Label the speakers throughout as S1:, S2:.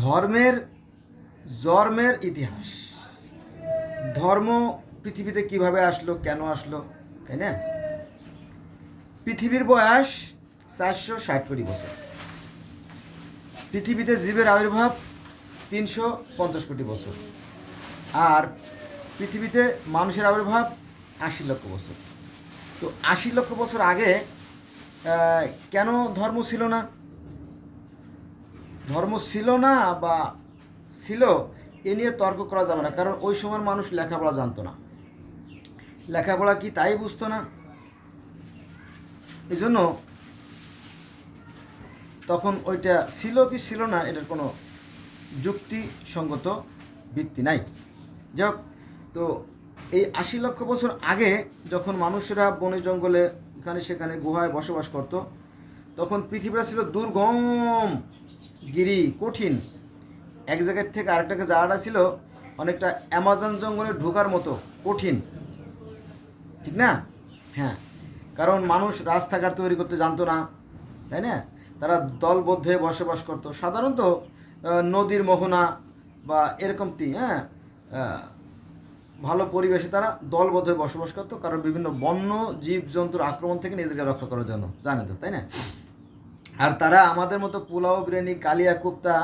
S1: ধর্মের জন্মের ইতিহাস। ধর্ম পৃথিবীতে কিভাবে আসলো, কেন আসলো, তাই না? পৃথিবীর বয়স 460 কোটি বছর। পৃথিবীতে জীবের আবির্ভাব 350 কোটি বছর। আর পৃথিবীতে মানুষের আবির্ভাব 80 লক্ষ বছর। তো 80 লক্ষ বছর আগে কেন ধর্ম ছিল না? ধর্ম ছিল না বা ছিল, এ নিয়ে তর্ক করা যাবে না, কারণ ওই সময় মানুষ লেখাপড়া জানতো না। লেখাপড়া কি তাই বুঝতো না। এই জন্য তখন ওইটা ছিল কি ছিল না এটার কোনো যুক্তিসঙ্গত ভিত্তি নাই। যাই হোক, তো এই 80 লক্ষ বছর আগে যখন মানুষেরা বনে জঙ্গলে এখানে সেখানে গুহায় বসবাস করত, তখন পৃথিবীটা ছিল দুর্গম গিরি, কঠিন। এক জায়গার থেকে আরেকটাকে যাওয়াটা ছিল অনেকটা অ্যামাজন জঙ্গলে ঢোকার মতো কঠিন, ঠিক না? হ্যাঁ, কারণ মানুষ রাস্তাঘাট তৈরি করতে জানতো না, তাই না? তারা দলবদ্ধ হয়ে বসবাস করতো, সাধারণত নদীর মোহনা বা এরকম হ্যাঁ ভালো পরিবেশে তারা দলবদ্ধ হয়ে বসবাস করতো, কারণ বিভিন্ন বন্য জীবজন্তুর আক্রমণ থেকে নিজেকে রক্ষা করার জন্য, জানে তো, তাই না? আর তারা আমাদের মতো পোলাও, বিরিয়ানি, কালিয়া কোপ্তা,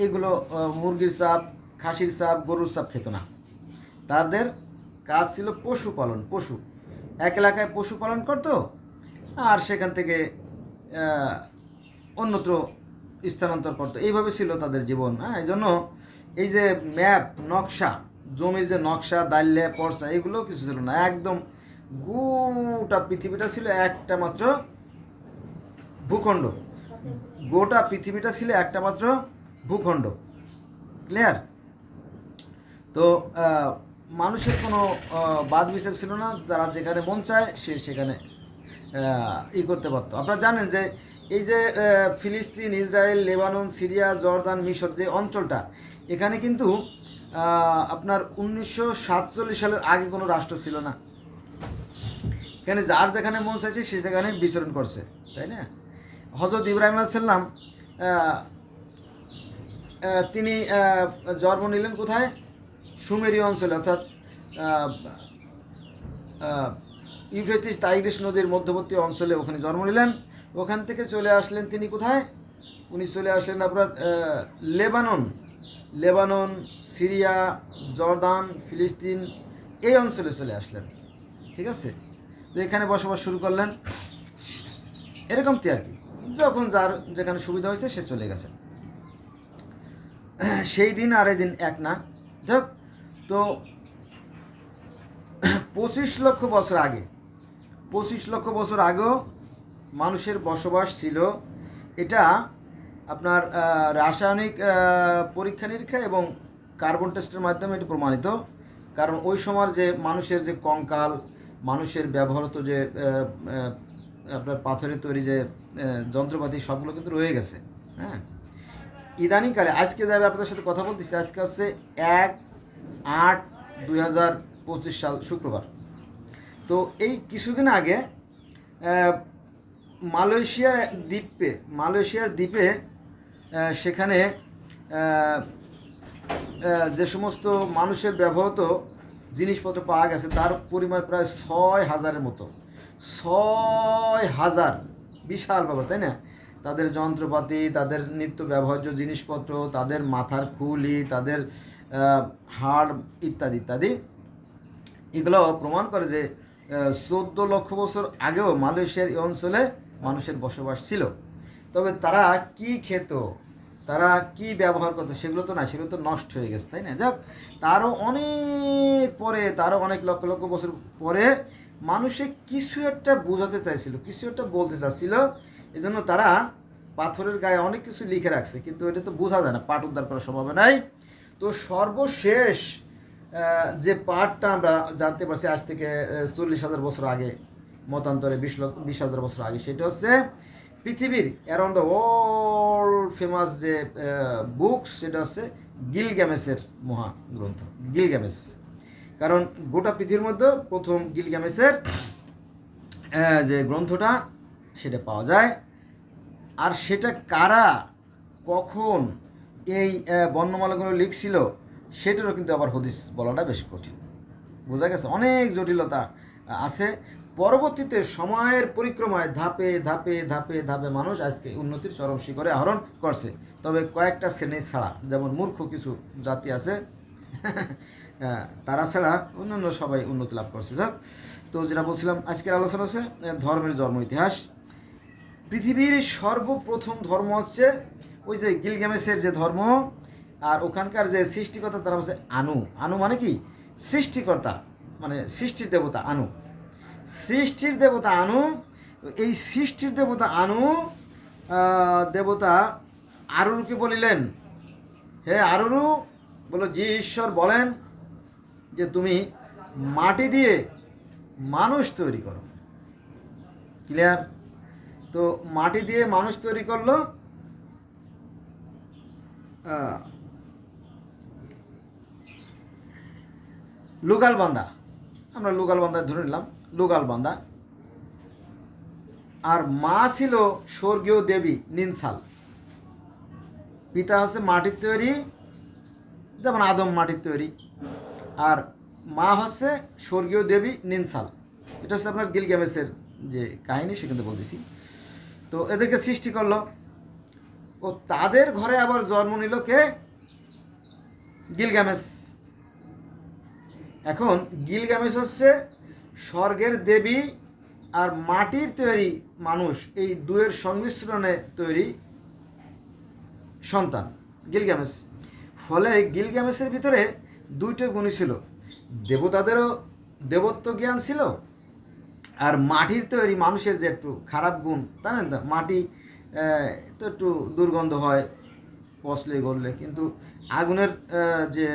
S1: এগুলো মুরগির চাপ, খাসির চাপ, গরুর চাপ খেত না। তাদের কাজ ছিল পশুপালন। পশু এক এলাকায় পশুপালন করতো, আর সেখান থেকে অন্যত্র স্থানান্তর করতো। এইভাবে ছিল তাদের জীবন। এই জন্য এই যে ম্যাপ, নকশা, জমির যে নকশা, দাল্লে পর্সা, এগুলো কিছু ছিল না। একদম গোটা পৃথিবীটা ছিল একটা মাত্র ভূখণ্ড। গোটা পৃথিবীটা ছিল একটা মাত্র ভূখণ্ড। ক্লিয়ার? তো মানুষের কোনো বাদ বিচার ছিল না। যারা যেখানে মন চায় সে সেখানে করতে পারতো। আপনারা জানেন যে এই যে ফিলিস্তিন, ইসরায়েল, লেবানন, সিরিয়া, জর্দান, মিশর যে অঞ্চলটা, এখানে কিন্তু আপনার 1947 সালের আগে কোনো রাষ্ট্র ছিল না। এখানে যার যেখানে মন চাইছে সে সেখানে বিচরণ করছে, তাই না? হযরত ইব্রাহিম আলাইহিস সালাম তিনি জন্ম নিলেন কোথায়? সুমেরীয় অঞ্চলে, অর্থাৎ ইউফ্রেটিস টাইগ্রিস নদীর মধ্যবর্তী অঞ্চলে ওখানে জন্ম নিলেন। ওখান থেকে চলে আসলেন তিনি কোথায়? উনি চলে আসলেন আপনার লেবানন, সিরিয়া, জর্দান, ফিলিস্তিন, এই অঞ্চলে চলে আসলেন, ঠিক আছে? তো এখানে বসবাস শুরু করলেন। এরকম আর কি, যখন যার যেখানে সুবিধা হয়েছে সে চলে গেছে। সেই দিন আর এই দিন এক না। যাক, তো 25 লক্ষ বছর আগে, 25 লক্ষ বছর আগেও মানুষের বসবাস ছিল। এটা আপনার রাসায়নিক পরীক্ষা নিরীক্ষা এবং কার্বন টেস্টের মাধ্যমে এটি প্রমাণিত। কারণ ওই সময় যে মানুষের যে কঙ্কাল, মানুষের ব্যবহৃত যে আপনার পাথরের তৈরি যে যন্ত্রপাতি, সবগুলো কিন্তু রয়ে গেছে। হ্যাঁ, ইদানিংকালে আজকে যাবে আপনাদের সাথে কথা বলতেছি, আজকে হচ্ছে 1/8/2025 সাল, শুক্রবার। তো এই কিছুদিন আগে মালয়েশিয়ার দ্বীপে সেখানে যে সমস্ত মানুষের ব্যবহৃত জিনিসপত্র পাওয়া গেছে তার পরিমাণ প্রায় 6,000-এর মতো। 6,000, বিশাল ব্যাপার, তাই না? তাদের যন্ত্রপাতি, তাদের নিত্য ব্যবহার্য জিনিসপত্র, তাদের মাথার খুলি, তাদের হাড় ইত্যাদি ইত্যাদি, এগুলো প্রমাণ করে যে 14 লক্ষ বছর আগেও মালয়েশিয়ার এই অঞ্চলে মানুষের বসবাস ছিল। তবে তারা কি খেত, তারা কি ব্যবহার করতো, সেগুলো তো না, সেগুলো তো নষ্ট হয়ে গেছে, তাই না? যাক, তারও অনেক পরে, তারও অনেক লক্ষ লক্ষ বছর পরে মানুষে কিছু একটা বোঝাতে চাইছিল, কিছু একটা বলতে চাচ্ছিল। এই জন্য তারা পাথরের গায়ে অনেক কিছু লিখে রাখছে, কিন্তু এটা তো বোঝা যায় না, পাঠ উদ্ধার করার সম্ভাবনা নাই। তো সর্বশেষ যে পাঠটা আমরা জানতে পারছি আজ থেকে 40,000 বছর আগে, মতান্তরে 20,000 বছর আগে, সেটা হচ্ছে পৃথিবীর অ্যারাউন্ড দ্য ওয়ার্ল্ড ফেমাস যে বুকস, সেটা হচ্ছে গিলগামেশের মহাগ্রন্থ, গিলগামেশ। কারণ গোটা পৃথিবীর মধ্যে প্রথম গিলগামেশের যে গ্রন্থটা, সেটা পাওয়া যায়। আর সেটা কারা, কখন এই বর্ণমালাগুলো লিখছিল, সেটারও কিন্তু আবার হদিস বলাটা বেশ কঠিন। বোঝা গেছে, অনেক জটিলতা আছে। পরবর্তীতে সময়ের পরিক্রমায় ধাপে ধাপে ধাপে ধাপে মানুষ আজকে উন্নতির চরম শিখরে আহরণ করছে। তবে কয়েকটা শ্রেণী ছাড়া, যেমন মূর্খ কিছু জাতি আছে তারা ছাড়া অন্যান্য সবাই উন্নতি লাভ করছে। যাক, তো যেটা বলছিলাম, আজকের আলোচনা হচ্ছে ধর্মের জন্ম ইতিহাস। পৃথিবীর সর্বপ্রথম ধর্ম হচ্ছে ওই যে গিলগামেশের যে ধর্ম, আর ওখানকার যে সৃষ্টিকর্তা তারা হচ্ছে আনু। আনু মানে কি? সৃষ্টিকর্তা, মানে সৃষ্টির দেবতা আনু। সৃষ্টির দেবতা আনু। এই সৃষ্টির দেবতা আনু দেবতা আরুরুকে বলিলেন, হে আরুরু, বলো যে ঈশ্বর বলেন যে তুমি মাটি দিয়ে মানুষ তৈরি করো। ক্লিয়ার? তো মাটি দিয়ে মানুষ তৈরি করলো। লুগাল বান্দা, আমরা লুগাল বান্দা ধরে নিলাম, লুগাল বান্দা। আর মা ছিল স্বর্গীয় দেবী নিনসাল। পিতা হচ্ছে মাটির তৈরি, যেমন আদম মাটির তৈরি, আর মা হচ্ছে স্বর্গীয় দেবী নিনসাল। এটা হচ্ছে আপনার গিলগামেশের যে কাহিনী, সেখানে বলতেছি। তো এদেরকে সৃষ্টি করলো, ও তাদের ঘরে আবার জন্ম নিল কে? গিলগামেশ। এখন গিলগামেশ হচ্ছে স্বর্গের দেবী আর মাটির তৈরি মানুষ, এই দুয়ের সংমিশ্রণে তৈরি সন্তান গিলগামেশ। ফলে গিলগামেশের ভিতরে দুইটা গুণই ছিল, দেবতাদেরও দেবত্ব জ্ঞান ছিল, আর মাটির তৈরি মানুষের যে একটু খারাপ গুণ, তাই না? মাটি তো একটু দুর্গন্ধ হয় পচলে গড়লে, কিন্তু আগুনের যে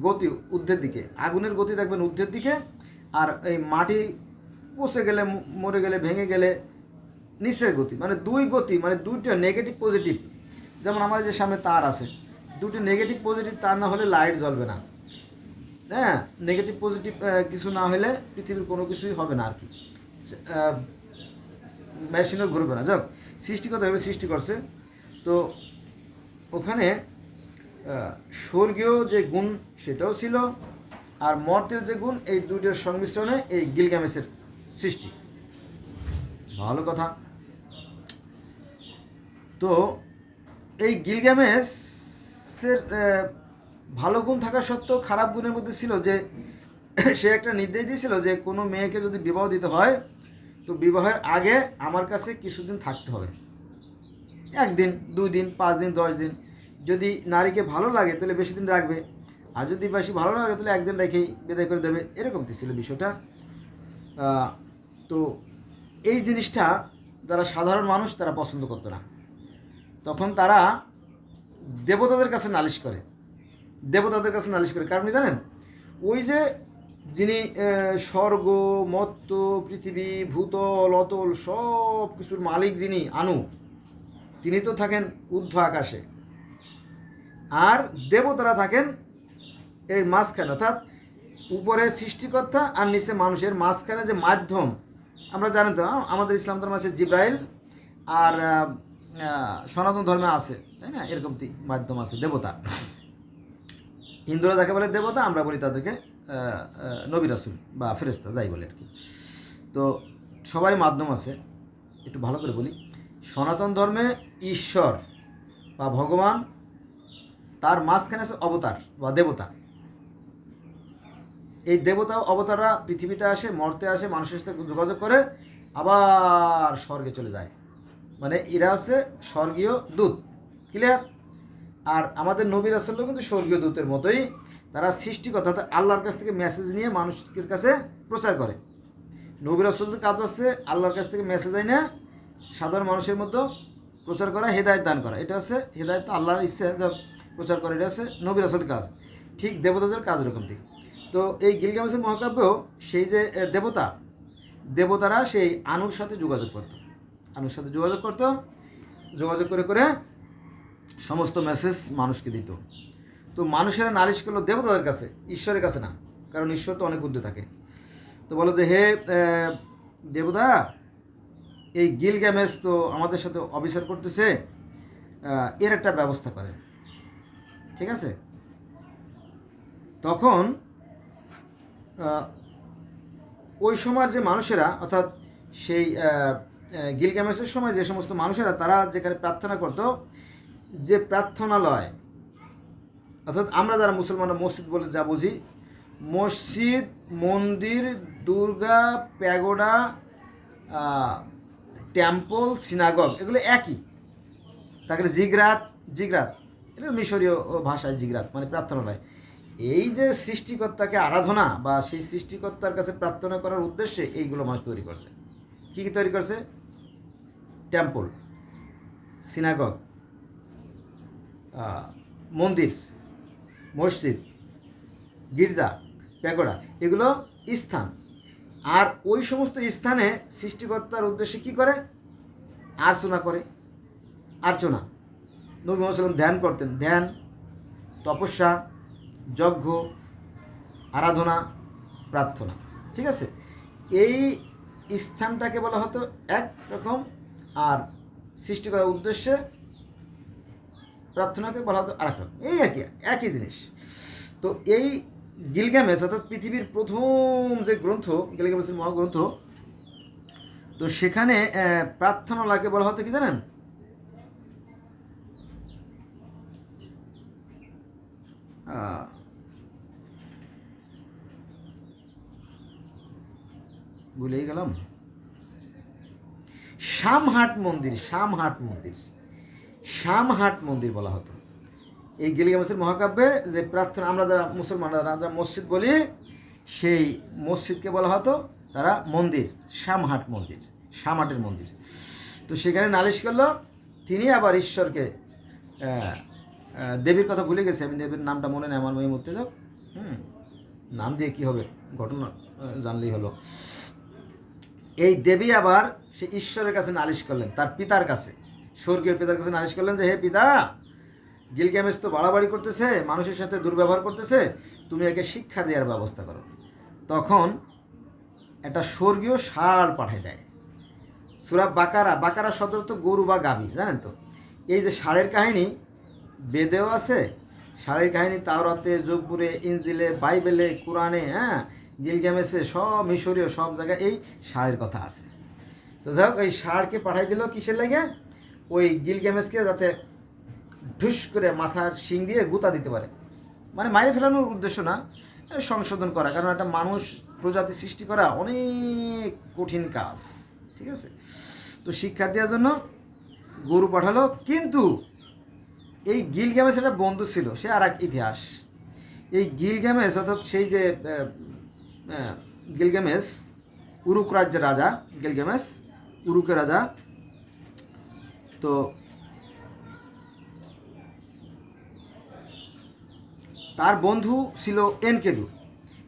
S1: গতি ঊর্ধ্বের দিকে, আগুনের গতি দেখবেন ঊর্ধ্বের দিকে, আর এই মাটি পচে গেলে, মরে গেলে, ভেঙে গেলে নিচের গতি, মানে দুই গতি, মানে দুইটা নেগেটিভ পজিটিভ। যেমন আমার যে সামনে তার আছে, দুটো নেগেটিভ পজিটিভ তার না হলে লাইট জ্বলবে না। হ্যাঁ, নেগেটিভ পজিটিভ কিছু না হলে পৃথিবীর কোনো কিছুই হবে না আর কি, মেশিনও ঘুরবে না। যাক, সৃষ্টিকর্তা এভাবে সৃষ্টি করছে। তো ওখানে স্বর্গীয় যে গুণ সেটাও ছিল, আর মর্তের যে গুণ, এই দুইটার সংমিশ্রণে এই গিলগামেশের সৃষ্টি। ভালো কথা। তো এই গিলগামেশের ভালো গুণ থাকা সত্ত্বেও খারাপ গুণের মধ্যে ছিল যে সে একটা নির্দেশ দিয়েছিল যে কোনো মেয়েকে যদি বিবাহ দিতে হয়, তো বিবাহের আগে আমার কাছে কিছুদিন থাকতে হবে, 1 দিন, 2 দিন, 5 দিন, 10 দিন। যদি নারীকে ভালো লাগে তাহলে বেশি দিন রাখবে, আর যদি বেশি ভালো লাগে তাহলে 1 দিন রেখেই বিদায় করে দেবে, এরকম ছিল বিষয়টা। তো এই জিনিসটা যারা সাধারণ মানুষ তারা পছন্দ করতো না। তখন তারা দেবতাদের কাছে নালিশ করে, দেবতাদের কাছে নালিশ করে। কারণ জানেন, ওই যে যিনি স্বর্গ, মর্ত, পৃথিবী, ভূতল, অতল সব কিছুর মালিক, যিনি আনু, তিনি তো থাকেন ঊর্ধ্ব আকাশে, আর দেবতারা থাকেন এই মাঝখানে, অর্থাৎ উপরে সৃষ্টিকর্তা আর নিচে মানুষের মাঝখানে যে মাধ্যম। আমরা জানি তো, আমাদের ইসলাম ধর্মে আছে জিব্রাইল, আর সনাতন ধর্মে আছে, তাই না, এরকম মাধ্যম আছে দেবতা। হিন্দুরা যাকে বলে দেবতা, আমরা বলি তাদেরকে নবী রাসূল বা ফেরেশতা, যাই বলে আর কি। তো সবারই মাধ্যম আছে। একটু ভালো করে বলি, সনাতন ধর্মে ঈশ্বর বা ভগবান, তার মাঝখানে আছে অবতার বা দেবতা। এই দেবতা অবতাররা পৃথিবীতে আসে, মর্তে আসে, মানুষের সাথে যোগাযোগ করে, আবার স্বর্গে চলে যায়। মানে এরা হচ্ছে স্বর্গীয় দূত। ক্লিয়ার? আর আমাদের নবী রাসূলও কিন্তু স্বর্গীয় দূতের মতোই, তারা সৃষ্টিকর্তা আল্লাহর কাছ থেকে মেসেজ নিয়ে মানুষের কাছে প্রচার করে। নবী রাসূলদের কাজ হচ্ছে আল্লাহর কাছ থেকে মেসেজ আইনা সাধারণ মানুষের মধ্যে প্রচার করা, হেদায়েত দান করা। এটা হচ্ছে হেদায়েত, আল্লাহর ইচ্ছা প্রচার করা, এটা হচ্ছে নবী রাসূলের কাজ। ঠিক দেবতাদের কাজ এরকম ঠিক। তো এই গিলগামেশের মহাকাব্যেও সেই যে দেবতারা সেই আনুর সাথে যোগাযোগ করতো, আনুর সাথে যোগাযোগ করতো, যোগাযোগ করে করে সমস্ত মেসেজ মানুষকে দিত। তো মানুষেরা নালিশ করলো দেবতাদের কাছে, ঈশ্বরের কাছে না, কারণ ঈশ্বর তো অনেক ঊর্ধ্বে থাকে। তো বলো যে হে দেবতা, এই গিলগামেশ তো আমাদের সাথে অবিচার করতেছে, এর একটা ব্যবস্থা করেন। ঠিক আছে? তখন ওই সময়ের যে মানুষেরা, অর্থাৎ সেই গিলগামেশের সময় যে সমস্ত মানুষেরা তারা যেখানে প্রার্থনা করত, যে প্রার্থনালয়, অর্থাৎ আমরা যারা মুসলমানরা মসজিদ বলে যা বুঝি, মসজিদ, মন্দির, দুর্গা, প্যাগোডা, টেম্পল, সিনাগগ, এগুলো একই। তারপরে জিগরাত, এটা মিশরীয় ভাষায় জিগরাত মানে প্রার্থনালয়। এই যে সৃষ্টিকর্তাকে আরাধনা বা সেই সৃষ্টিকর্তার কাছে প্রার্থনা করার উদ্দেশ্যে এইগুলো মানুষ তৈরি করছে। কী কী তৈরি করছে? টেম্পল, সিনাগগ, মন্দির, মসজিদ, গির্জা, প্যাগোডা, এগুলো স্থান। আর ওই সমস্ত স্থানে সৃষ্টিকর্তার উদ্দেশ্যে কি করে? আর্চনা করে। আর্চনা, নবী মুহাম্মদ সাল্লাল্লাহু আলাইহি ওয়াসাল্লাম ধ্যান করতেন। ধ্যান, তপস্যা, যজ্ঞ, আরাধনা, প্রার্থনা। ঠিক আছে? এই স্থানটাকে বলা হতো একরকম, আর সৃষ্টি করার উদ্দেশ্যে প্রার্থনাকে বলা হতো আরেক রকম। এই আর কি, একই জিনিস। তো এই গিলগামেশ অর্থাৎ পৃথিবীর প্রথম যে গ্রন্থ, গিলগামেশের মহাগ্রন্থ, তো সেখানে প্রার্থনালয়কে বলা হতো কি জানেন? ভুলেই গেলাম। শামহাট মন্দির বলা হতো এই গিলগামেশের মহাকাব্যে। যে প্রার্থনা আমরা যারা মুসলমানরা যারা মসজিদ বলি, সেই মসজিদকে বলা হতো তারা মন্দির, শামহাটের মন্দির। তো সেখানে নালিশ করলো। তিনি আবার ঈশ্বরকে, দেবীর কথা ভুলে গেছি আমি, দেবীর নামটা মনে নেই আমার, এই মুহূর্তে যাক, নাম দিয়ে কি হবে, ঘটনা জানলেই হলো। এই দেবী আবার সে ঈশ্বরের কাছে নালিশ করলেন, তার পিতার কাছে, স্বর্গীয় পিতার কাছে নালিশ করলেন যে, হে পিতা, গিলগামেশ তো বাড়াবাড়ি করতেছে, মানুষের সাথে দুর্ব্যবহার করতেছে, তুমি একে শিক্ষা দেওয়ার ব্যবস্থা করো। তখন একটা স্বর্গীয় ষাঁড় পাঠিয়ে দেয়। সূরা বাকারা শব্দ তো গরু বা গাভী, জানেন তো? এই যে ষাঁড়ের কাহিনী বেদেও আছে, ষাঁড়ের কাহিনী তাওরাতে, জবুরে, ইনজিলে, বাইবেলে, কোরআনে, গিলগামেশে, সব মিশরীয় সব জায়গায় এই ষাঁড়ের কথা আছে। তো যাই হোক, এই ষাঁড়কে পাঠাই দিল কিসের লাগে? ওই গিলগামেশকে যাতে ঢুস করে মাথার শিং দিয়ে গুতা দিতে পারে, মানে মাইরে ফেলানোর উদ্দেশ্য না, সংশোধন করা। কারণ একটা মানুষ প্রজাতি সৃষ্টি করা অনেক কঠিন কাজ। ঠিক আছে? তো শিক্ষা দেওয়ার জন্য গরু পাঠালো। কিন্তু এই গিলগামেশ একটা বন্ধু ছিল, সে আর এক ইতিহাস। এই গিলগামেশ অর্থাৎ সেই যে গিলগামেশ, উরুক রাজ্যের রাজা, গিলগামেশ উরুকের রাজা। তো তার বন্ধু ছিল এনকেদু।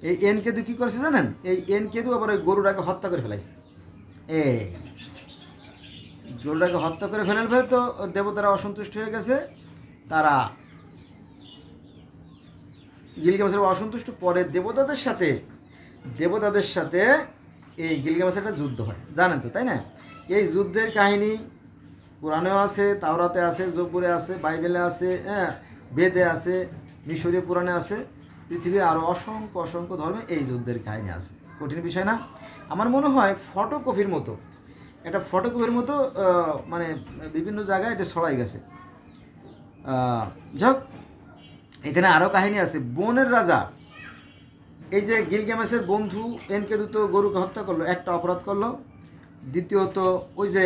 S1: এই এনকেদু কী করেছে জানেন? এই এনকেদু আবার ওই গরুটাকে হত্যা করে ফেলাইছে। এই গরুটাকে হত্যা করে ফেলে তো দেবতারা অসন্তুষ্ট হয়ে গেছে। তারা গিলগামেশের অসন্তুষ্ট, পরে দেবতাদের সাথে এই গিলগামেশের একটা যুদ্ধ হয়, জানেন তো, তাই না? এই যুদ্ধের কাহিনী কোরআনেও আছে, তাওরাতে আছে, জবুরে আছে, বাইবেলে আছে, বেদে আছে, মিশরীয় পুরাণে আছে, পৃথিবীর আরও অসংখ্য ধর্মে এই যুদ্ধের কাহিনী আছে। কঠিন বিষয় না? আমার মনে হয় ফটোকপির মতো মানে বিভিন্ন জায়গায় এটা ছড়াই গেছে। যাক, এখানে আরও কাহিনী আছে। বনের রাজা, এই যে গিলগামেশের বন্ধু এনকেদু তো গরুকে হত্যা করলো, একটা অপরাধ করলো। দ্বিতীয়ত ওই যে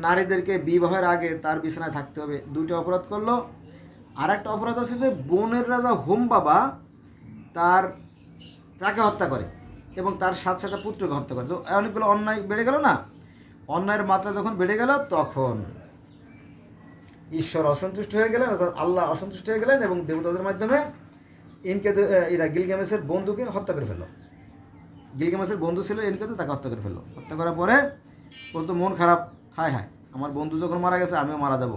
S1: নারীদেরকে বিবাহের আগে তার বিছানায় থাকতে হবে, দুইটা অপরাধ করলো। আর একটা অপরাধ আছে যে বনের রাজা হোম বাবা তাকে হত্যা করে এবং তার 7টা পুত্রকে হত্যা করে। তো অনেকগুলো অন্যায় বেড়ে গেল না? অন্যায়ের মাত্রা যখন বেড়ে গেল, তখন ঈশ্বর অসন্তুষ্ট হয়ে গেলেন, অর্থাৎ আল্লাহ অসন্তুষ্ট হয়ে গেলেন এবং দেবতাদের মাধ্যমে এরা গিলগামেশের বন্ধুকে হত্যা করে ফেললো। গিলগামেশের বন্ধু ছিল এনকেদু, তাকে হত্যা করে ফেললো। হত্যা করার পরে ওর তো মন খারাপ, হায় আমার বন্ধু যখন মারা গেছে আমিও মারা যাব।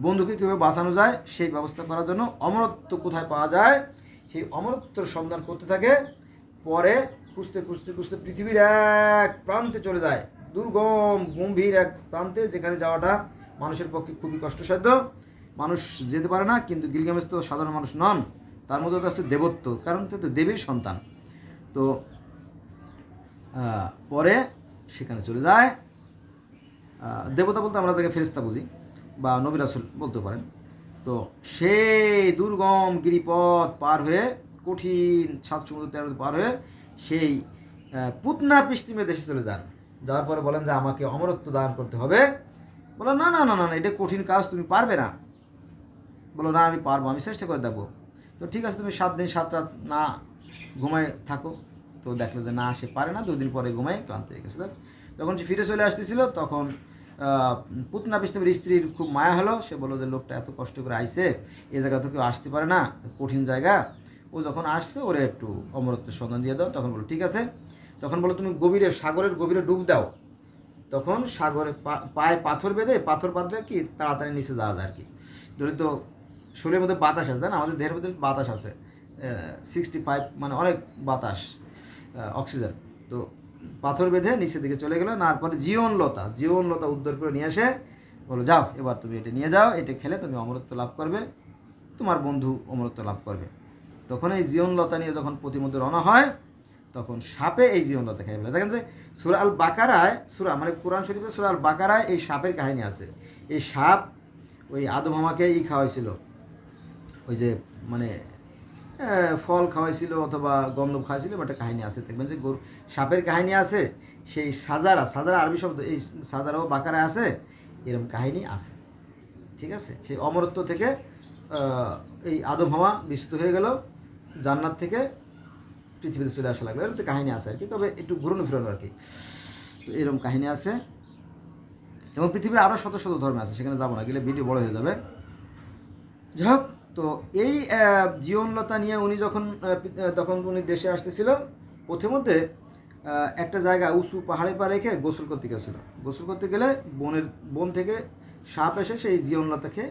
S1: বন্ধুকে কীভাবে বাঁচানো যায় সেই ব্যবস্থা করার জন্য অমরত্ব কোথায় পাওয়া যায় সেই অমরত্বর সন্ধান করতে থাকে। পরে খুঁজতে পৃথিবীর এক প্রান্তে চলে যায়, দুর্গম গম্ভীর এক প্রান্তে, যেখানে যাওয়াটা মানুষের পক্ষে খুবই কষ্টসাধ্য। মানুষ যেতে পারে না, কিন্তু গিলগামেশ তো সাধারণ মানুষ নন, তার মধ্যে তো আছে দেবত্ব, কারণ তো দেবীর সন্তান। তো পরে সেখানে চলে যায়। দেবতা বলতে আমরা তাকে ফেরেশতা বুঝি বা নবী রাসূল বলতে পারেন। তো সেই দুর্গম গিরিপথ পার হয়ে, কঠিন 7 সমুদ্র 13 পার হয়ে সেই পুতনা পৃষ্টিমে দেশে চলে যান। যাওয়ার পরে বলেন যে আমাকে অমরত্ব দান করতে হবে। বলো না না না না, এটা কঠিন কাজ, তুমি পারবে না। বলো না, আমি পারবো, আমি চেষ্টা করে দেখবো। তো ঠিক আছে, তুমি 7 দিন 7 রাত না ঘুমায় থাকো। তো দেখলো যে না, সে পারে না। 2 দিন পরে ঘুমায় ক্লান্ত হয়ে গেছে। যখন সে ফিরে চলে আসতেছিল, তখন পুতনা পৃষ্ঠের স্ত্রীর খুব মায়া হলো। সে বললো যে লোকটা এত কষ্ট করে আইছে, এই জায়গা তো কেউ আসতে পারে না, কঠিন জায়গা। ও যখন আসছে, ওরে একটু অমরত্বের সন্ধান দিয়ে দাও। তখন বলো ঠিক আছে। তখন বলো তুমি গভীরে, সাগরের গভীরে ডুব দাও। তখন সাগরে পায়ে পাথর বেঁধে, পাথর বাঁধলে কি তাড়াতাড়ি নিচে যাওয়া যায় আর কি। যদি তো শরীরের মধ্যে বাতাস আছে, তাই না? আমাদের দেহের মধ্যে বাতাস আছে 65, মানে অনেক বাতাস, অক্সিজেন। তো পাথর বেঁধে নিচের দিকে চলে গেল। তারপরে জীবনলতা উদ্ধার করে নিয়ে আসে, বলো যাও এবার তুমি এটা নিয়ে যাও, এটা খেলে তুমি অমরত্ব লাভ করবে, তোমার বন্ধু অমরত্ব লাভ করবে। তখন এই জীবনলতা নিয়ে যখন প্রতিমধ্যে রওনা হয়, তখন সাপে এই জীবনলতা খেয়ে ফেলে। দেখেন যে সূরা আল বাকারায়, মানে কোরআন শরীফের সূরা আল বাকারায় এই সাপের কাহিনী আছে। এই সাপ ওই আদম হাওয়াকে খাওয়াইছিল, ওই যে মানে ফল খাওয়াইছিল অথবা গন্ধম খাওয়াইছিল, একটা কাহিনী আছে। দেখবেন যে সাপের কাহিনী আছে। সেই সাজারা আরবি শব্দ, এই সাজারাও বাকারায় আছে, এরকম কাহিনী আছে। ঠিক আছে, সেই অমরত্ব থেকে এই আদম হাওয়া বিস্তৃত হয়ে গেল, জান্নাত থেকে পৃথিবীতে চলে আসা লাগলো, এরকম তো কাহিনী আছে আর কি। তবে একটু ঘুরনো ফিরানো আর কি। তো এরকম কাহিনী আছে, এবং পৃথিবীর আরও শত শত ধর্ম আছে, সেখানে যাবো না, গেলে ভিডিও বড় হয়ে যাবে। যাই হোক, তো এই জীবনলতা নিয়ে উনি তখন উনি দেশে আসতেছিল, পথে মধ্যে একটা জায়গা উঁচু পাহাড়ে পা রেখে গোসল করতে গেছিল। গোসল করতে গেলে বন থেকে সাপ এসে সেই জীবনলতা খেয়ে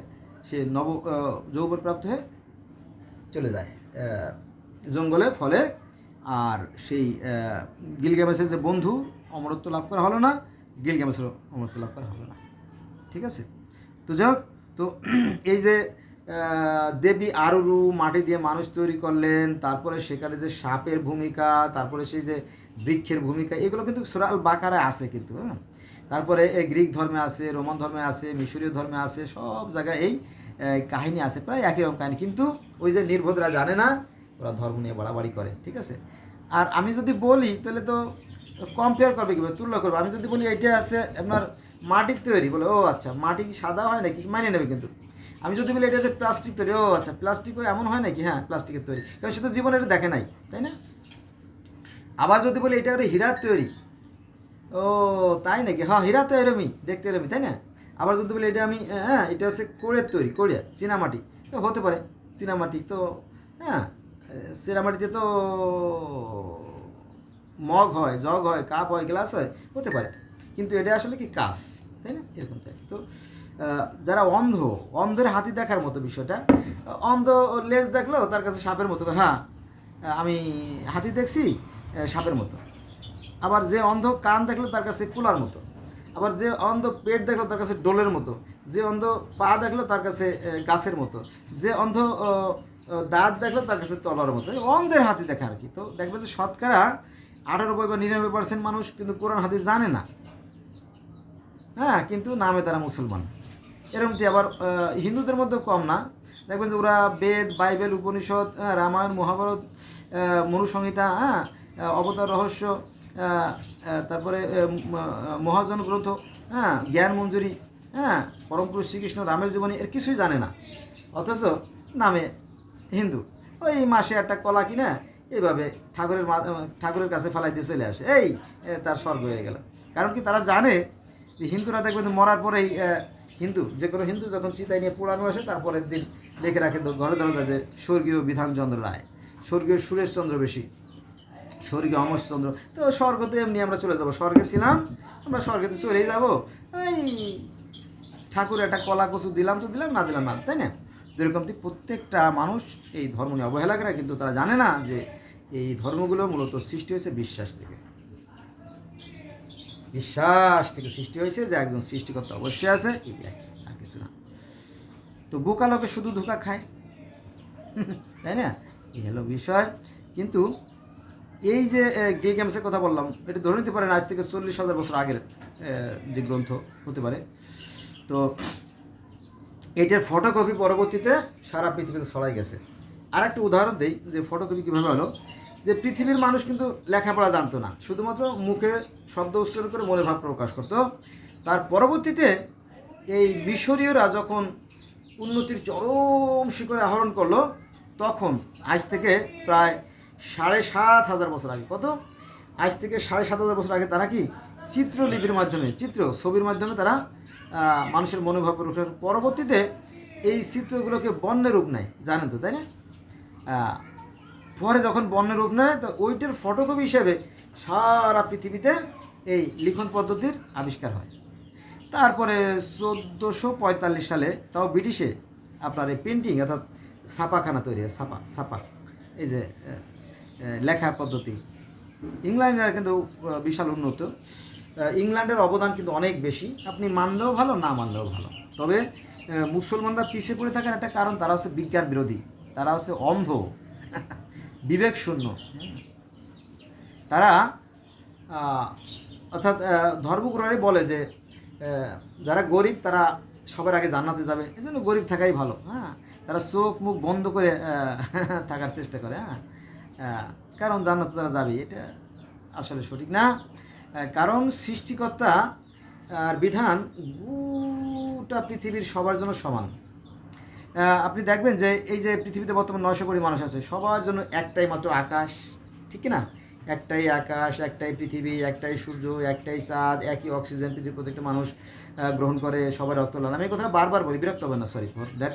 S1: সে যৌবন প্রাপ্ত হয়ে চলে যায় জঙ্গলে। ফলে আর সেই গিলগামেশের যে বন্ধু, অমরত্ব লাভ করা হলো না, গিলগামেশের অমরত্ব লাভ করা হলো না। ঠিক আছে, তো যাই হোক, তো এই যে দেবী আরুরু মাটি দিয়ে মানুষ তৈরি করলেন, তারপরে সেখানে যে সাপের ভূমিকা, তারপরে সেই যে বৃক্ষের ভূমিকা, এগুলো কিন্তু সূরা আল বাকারায় আছে কিন্তু। হ্যাঁ, তারপরে এই গ্রিক ধর্মে আছে, রোমান ধর্মে আছে, মিশরীয় ধর্মে আছে, সব জায়গায় এই কাহিনী আছে, প্রায় একই রকম কাহিনী। কিন্তু ওই যে নির্বোধরা জানে না, ওরা ধর্ম নিয়ে বাড়াবাড়ি করে। ঠিক আছে, আর আমি যদি বলি তাহলে তো কম্পেয়ার করবে কীভাবে, তুলনা করবে। আমি যদি বলি এটা আছে আপনার মাটির তৈরি, বলে ও আচ্ছা, মাটি কি সাদা হয় নাকি, মানে নেবে। কিন্তু আমি যদি বলি এটা প্লাস্টিক তৈরি, ও আচ্ছা, প্লাস্টিক এমন হয় নাকি, হ্যাঁ প্লাস্টিকের তৈরি, কারণ সে তো জীবনে এটা দেখে নাই, তাই না? আবার যদি বলি এটা হীরার তৈরি, ও তাই নাকি, হ্যাঁ হীরা তো এরমই দেখতে, এরমই, তাই না? আবার যদি বলি এটা এটা হচ্ছে কোড়ের তৈরি, কোড়িয়া চীনামাটি, হতে পারে চীনামাটি। তো হ্যাঁ, চীনামাটিতে তো মগ হয়, জগ হয়, কাপ হয়, গ্লাস হয়, হতে পারে। কিন্তু এটা আসলে কি কাঁচ, তাই না? এরকম তাই। তো যারা অন্ধের হাতি দেখার মতো বিষয়টা। অন্ধ লেজ দেখলো, তার কাছে সাপের মতো, হ্যাঁ আমি হাতি দেখছি, সাপের মতো। আবার যে অন্ধ কান দেখলো, তার কাছে কুলার মতো। আবার যে অন্ধ পেট দেখলো, তার কাছে ডোলের মতো। যে অন্ধ পা দেখলো, তার কাছে গাছের মতো। যে অন্ধ দাঁত দেখলো, তার কাছে তলার মতো। অন্ধের হাতি দেখা আর কি। তো দেখবে যে শতকরা 98 বা 99% মানুষ কিন্তু কোরআন হাদিস জানে না। হ্যাঁ, কিন্তু নামে তারা মুসলমান। এরকমটি আবার হিন্দুদের মধ্যেও কম না। দেখবেন যে ওরা বেদ, বাইবেল, উপনিষদ, রামায়ণ, মহাভারত, মনুসংহিতা, হ্যাঁ অবতার রহস্য, তারপরে মহাজন গ্রন্থ, হ্যাঁ জ্ঞান মঞ্জুরি, হ্যাঁ পরমপুরুষ শ্রীকৃষ্ণ রামের জীবনী, এর কিছুই জানে না, অথচ নামে হিন্দু। ওই মাসে একটা কলা কিনা এইভাবে ঠাকুরের কাছে ফেলাই দিয়ে চলে আসে, এই তার স্বর্গ হয়ে গেল। কারণ কি, তারা জানে যে হিন্দুরা দেখবেন মরার পরেই, যে কোনো হিন্দু যখন চিতায় নিয়ে পোড়ানো আসে, তারপরের দিন লিখে রাখে ঘরে ধরে যে স্বর্গীয় বিধানচন্দ্র রায়, স্বর্গীয় সুরেশচন্দ্র বেশি, স্বর্গীয় অমরচন্দ্র। তো স্বর্গ তো এমনি আমরা চলে যাবো, স্বর্গে ছিলাম আমরা, স্বর্গেতে চলেই যাবো। এই ঠাকুর একটা কলা কচু দিলাম তো দিলাম, না দিলাম না, তাই না? যেরকম প্রত্যেকটা মানুষ এই ধর্ম নিয়ে অবহেলা করে, কিন্তু তারা জানে না যে এই ধর্মগুলো মূলত সৃষ্টি হয়েছে বিশ্বাস থেকে। সৃষ্টি হয়েছে যে একজন সৃষ্টিকর্তা অবশ্যই আছে, আর কিছু না। তো বোকা লোকে শুধু ধোঁকা খায়, তাই না? এই হলো বিষয়। কিন্তু এই যে গিল গেমসের কথা বললাম, এটা ধরে নিতে পারেন আজ থেকে 40,000 বছর আগের যে গ্রন্থ হতে পারে। তো এটার ফটোকপি পরবর্তীতে সারা পৃথিবীতে ছড়াই গেছে। আর একটা উদাহরণ দিই যে ফটোকপি কীভাবে হলো, যে পৃথিবীর মানুষ কিন্তু লেখাপড়া জানতো না, শুধুমাত্র মুখে শব্দ উচ্চারণ করে মনের ভাব প্রকাশ করতো। তার পরবর্তীতে এই মিশরীয়রা যখন উন্নতির চরম শিখরে আহরণ করলো, তখন আজ থেকে প্রায় 7,500 বছর আগে, কত, আজ থেকে 7,500 বছর আগে তারা কি চিত্রলিপির মাধ্যমে, ছবির মাধ্যমে তারা মানুষের মনোভাব প্রকাশ। পরবর্তীতে এই চিত্রগুলোকে বর্ণের রূপ নেয়, জানেন তো, তাই না? পরে যখন বর্ণের রূপ নেয়, তো ওইটার ফটোকপি হিসেবে সারা পৃথিবীতে এই লিখন পদ্ধতির আবিষ্কার হয়। তারপরে 1445 সালে, তাও ব্রিটিশে, আপনার এই প্রিন্টিং অর্থাৎ ছাপাখানা তৈরি হয়, ছাপা এই যে লেখার পদ্ধতি। ইংল্যান্ডের কিন্তু বিশাল উন্নত। ইংল্যান্ডের অবদান কিন্তু অনেক বেশি, আপনি মানলেও ভালো, না মানলেও ভালো। তবে মুসলমানরা পিছিয়ে পড়ে থাকার একটা কারণ, তারা হচ্ছে বিজ্ঞান বিরোধী, তারা হচ্ছে অন্ধ, বিবেক শূন্য। তারা অর্থাৎ ধর্মগুরুরাই বলে যে যারা গরিব তারা সবার আগে জান্নাতে যাবে, এই জন্য গরিব থাকাই ভালো। হ্যাঁ, তারা চোখ মুখ বন্ধ করে থাকার চেষ্টা করে। হ্যাঁ, কারণ জান্নাতে তারা যাবে, এটা আসলে সঠিক না। কারণ সৃষ্টিকর্তা আর বিধান গোটা পৃথিবীর সবার জন্য সমান। আপনি দেখবেন যে এই যে পৃথিবীতে বর্তমান 900 কোটি মানুষ আছে, সবার জন্য একটাই মাত্র আকাশ, ঠিক না? একটাই আকাশ, একটাই পৃথিবী, একটাই সূর্য, একটাই চাঁদ, একই অক্সিজেন পৃথিবীর প্রত্যেকটা মানুষ গ্রহণ করে, সবার রক্ত লাল। আমি এই কথাটা বারবার বলি, বিরক্ত হবেন না, সরি ফর দ্যাট,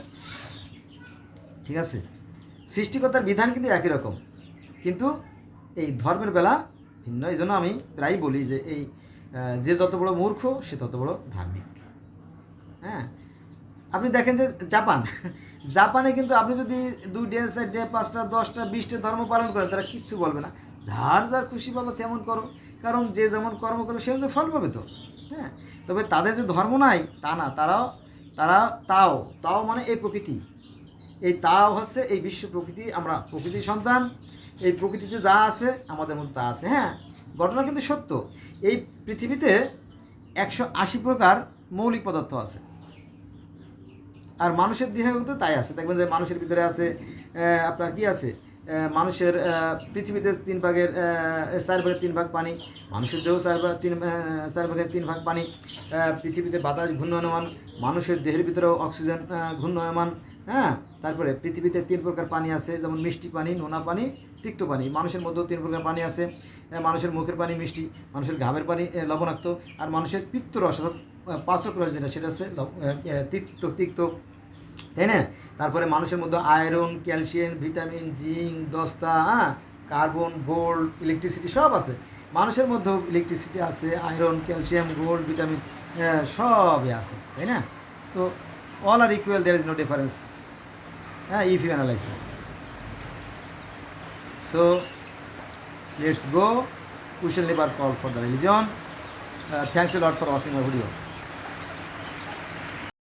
S1: ঠিক আছে? সৃষ্টিকর্তার বিধান কিন্তু একই রকম, কিন্তু এই ধর্মের বেলা ভিন্ন। এই জন্য আমি প্রায়ই বলি যে এই যে যত বড় মূর্খ সে তত বড় ধার্মিক। হ্যাঁ, আপনি দেখেন যে জাপানে কিন্তু আপনি যদি 2 ডে 4 ডে 5টা 10টা 20টা ধর্ম পালন করেন, তারা কিচ্ছু বলবে না। যার যার খুশি পাবো তেমন করো, কারণ যে যেমন কর্ম করবে সে অনুযায়ী ফল পাবে তো। হ্যাঁ, তবে তাদের যে ধর্ম নাই তা না, তারা তাও মানে এই প্রকৃতি, এই তাও হচ্ছে এই বিশ্ব প্রকৃতি। আমরা প্রকৃতির সন্তান, এই প্রকৃতিতে যা আছে আমাদের মধ্যে তা আছে। হ্যাঁ, ঘটনা কিন্তু সত্য। এই পৃথিবীতে 180 প্রকার মৌলিক পদার্থ আছে, আর মানুষের দেহে কিন্তু তাই আছে। দেখবেন যে মানুষের ভিতরে আছে আপনার কি আছে, মানুষের পৃথিবীতে 4 ভাগের 3 ভাগ পানি, মানুষের দেহ 4 ভাগের 3 ভাগ পানি। পৃথিবীতে বাতাস ঘূর্ণয়মান, মানুষের দেহের ভিতরেও অক্সিজেন ঘূর্ণয়মান। হ্যাঁ, তারপরে পৃথিবীতে 3 প্রকার পানি আছে, যেমন মিষ্টি পানি, নোনা পানি, তিক্ত পানি। মানুষের মধ্যেও 3 প্রকার পানি আছে। মানুষের মুখের পানি মিষ্টি, মানুষের ঘামের পানি লবণাক্ত, আর মানুষের পিত্তরস অর্থাৎ পাচক রস যেটা, সেটা হচ্ছে তিক্ত, তাই না? তারপরে মানুষের মধ্যে আয়রন, ক্যালসিয়াম, ভিটামিন, জিঙ্ক, দস্তা, কার্বন, গোল্ড, ইলেকট্রিসিটি সব আছে। মানুষের মধ্যেও ইলেকট্রিসিটি আছে, আয়রন, ক্যালসিয়াম, গোল্ড, ভিটামিন সবই আছে, তাই না? তো all are equal, there is no difference, if you analyze this. So let's go, we shall never call for the religion. Thanks a lot for watching my video.